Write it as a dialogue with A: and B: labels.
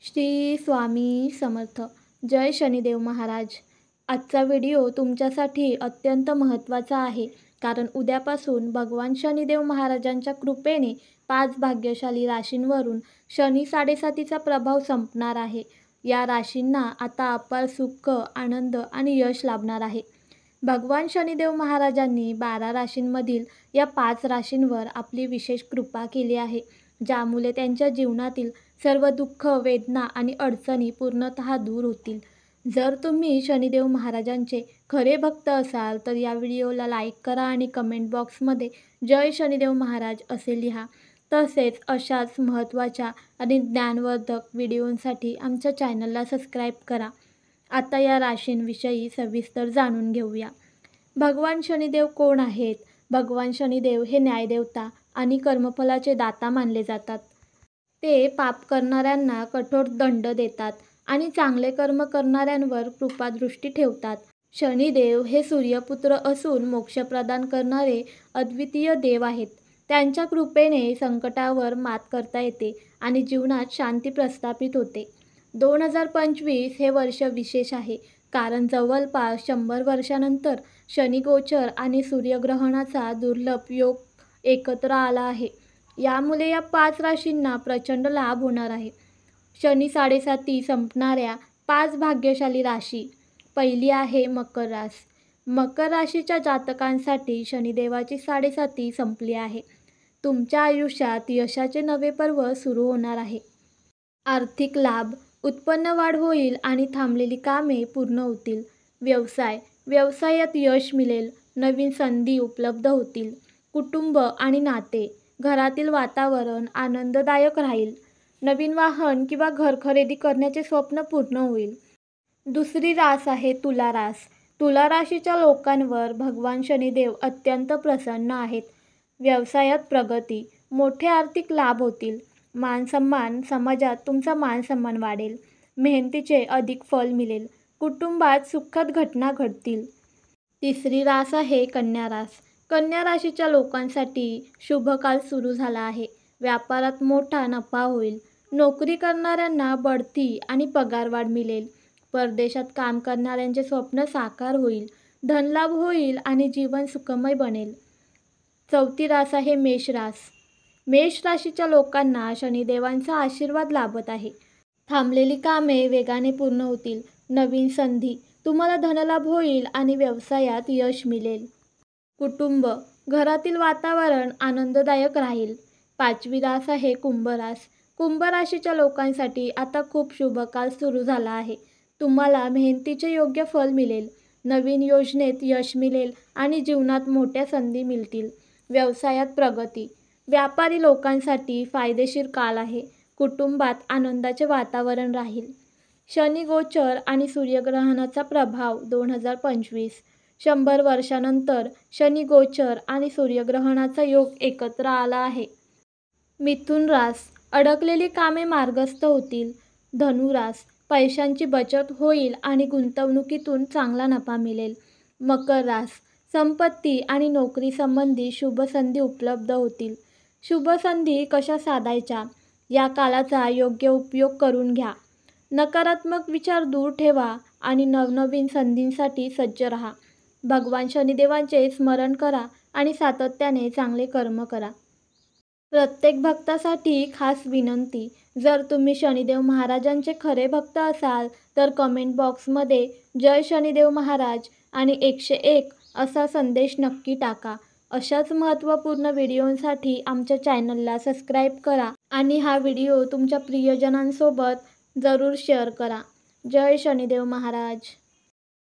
A: श्री स्वामी समर्थ. जय शनिदेव महाराज. आजचा व्हिडिओ तुमच्यासाठी अत्यंत महत्त्वाचा आहे, कारण उद्यापासून भगवान शनिदेव महाराजांच्या कृपेने 5 भाग्यशाली राशींवरून शनी 7.5चा प्रभाव संपणार आहे. या राशींना आता अपार सुख, आनंद आणि यश लाभणार आहे. भगवान शनिदेव महाराजांनी 12 राशींमधील या 5 राशींवर आपली विशेष कृपा केली आहे, ज्यामुळे त्यांच्या जीवनातील सर्व दुःख, वेदना आणि अडचणी पूर्णतः दूर होतील. जर तुम्ही शनिदेव महाराजांचे खरे भक्त असाल तर या व्हिडिओला लाईक करा आणि कमेंट बॉक्समध्ये जय शनिदेव महाराज असे लिहा. तसेच अशाच महत्त्वाच्या आणि ज्ञानवर्धक व्हिडिओंसाठी आमच्या चॅनलला सबस्क्राईब करा. आता या राशींविषयी सविस्तर जाणून घेऊया. भगवान शनिदेव कोण आहेत? भगवान शनिदेव हे न्यायदेवता आणि कर्मफलाचे दाता मानले जातात. ते पाप करणाऱ्यांना कठोर दंड देतात आणि चांगले कर्म करणाऱ्यांवर कृपादृष्टी ठेवतात. शनिदेव हे सूर्यपुत्र असून मोक्ष प्रदान करणारे अद्वितीय देव आहेत. त्यांच्या कृपेने संकटावर मात करता येते आणि जीवनात शांती प्रस्थापित होते. 2025 हे वर्ष विशेष आहे, कारण जवळपास 100 वर्षांनंतर शनिगोचर आणि सूर्यग्रहणाचा दुर्लभ योग एकत्र आला आहे. यामुळे या 5 राशींना प्रचंड लाभ होणार आहे. शनी 7.5 संपणाऱ्या 5 भाग्यशाली राशी. पहिली आहे मकर रास. मकर राशीच्या जातकांसाठी शनिदेवाची 7.5 संपली आहे. तुमच्या आयुष्यात यशाचे नवे पर्व सुरू होणार आहे. आर्थिक लाभ, उत्पन्न वाढ होईल आणि थांबलेली कामे पूर्ण होतील. व्यवसायात यश मिळेल, नवीन संधी उपलब्ध होतील. कुटुंब आणि नाते, घरातील वातावरण आनंददायक राहील. नवीन वाहन किंवा घर खरेदी करण्याचे स्वप्न पूर्ण होईल. दुसरी रास आहे तुला रास. तुला राशीच्या लोकांवर भगवान शनिदेव अत्यंत प्रसन्न आहेत. व्यवसायात प्रगती, मोठे आर्थिक लाभ होतील. मानसन्मान, समाजात तुमचा मानसन्मान वाढेल. मेहनतीचे अधिक फळ मिळेल. कुटुंबात सुखद घटना घडतील. तिसरी रास आहे कन्या रास. कन्या राशीच्या लोकांसाठी शुभकाल सुरू झाला आहे. व्यापारात मोठा नफा होईल. नोकरी करणाऱ्यांना बढती आणि पगारवाढ मिळेल. परदेशात काम करणाऱ्यांचे स्वप्न साकार होईल. धनलाभ होईल आणि जीवन सुखमय बनेल. चौथी रास आहे मेष रास. मेष राशीच्या लोकांना शनिदेवांचा आशीर्वाद लाभत आहे. थांबलेली कामे वेगाने पूर्ण होतील. नवीन संधी, तुम्हाला धनलाभ होईल आणि व्यवसायात यश मिळेल. कुटुंब, घरातील वातावरण आनंददायक राहील. पाचवी रास आहे कुंभ रास. कुंभ राशीच्या लोकांसाठी आता खूप शुभकाल सुरू झाला आहे. तुम्हाला मेहनतीचे योग्य फळ मिळेल. नवीन योजनेत यश मिळेल आणि जीवनात मोठ्या संधी मिळतील. व्यवसायात प्रगती, व्यापारी लोकांसाठी फायदेशीर काळ आहे. कुटुंबात आनंदाचे वातावरण राहील. शनिगोचर आणि सूर्यग्रहणाचा प्रभाव 2025. 100 वर्षांनंतर शनिगोचर आणि सूर्यग्रहणाचा योग एकत्र आला आहे. मिथुन रास. अडकलेली कामे मार्गस्थ होतील. धनु रास. पैशांची बचत होईल आणि गुंतवणुकीतून चांगला नफा मिळेल. मकर रास. संपत्ती आणि नोकरी संबंधी शुभ संधी उपलब्ध होतील. शुभ संधी कशा साधायच्या, या काळाचा योग्य उपयोग करून घ्या. नकारात्मक विचार दूर ठेवा आणि नवनवीन संधींसाठी सज्ज राहा. भगवान शनिदेवांचे स्मरण करा आणि सातत्याने चांगले कर्म करा. प्रत्येक भक्तासाठी खास विनंती, जर तुम्ही शनिदेव महाराजांचे खरे भक्त असाल तर कमेंट बॉक्समध्ये जय शनिदेव महाराज आणि 101 असा संदेश नक्की टाका. अशाच महत्त्वपूर्ण व्हिडिओंसाठी आमच्या चॅनलला सबस्क्राईब करा आणि हा व्हिडिओ तुमच्या प्रियजनांसोबत जरूर शेअर करा. जय शनिदेव महाराज.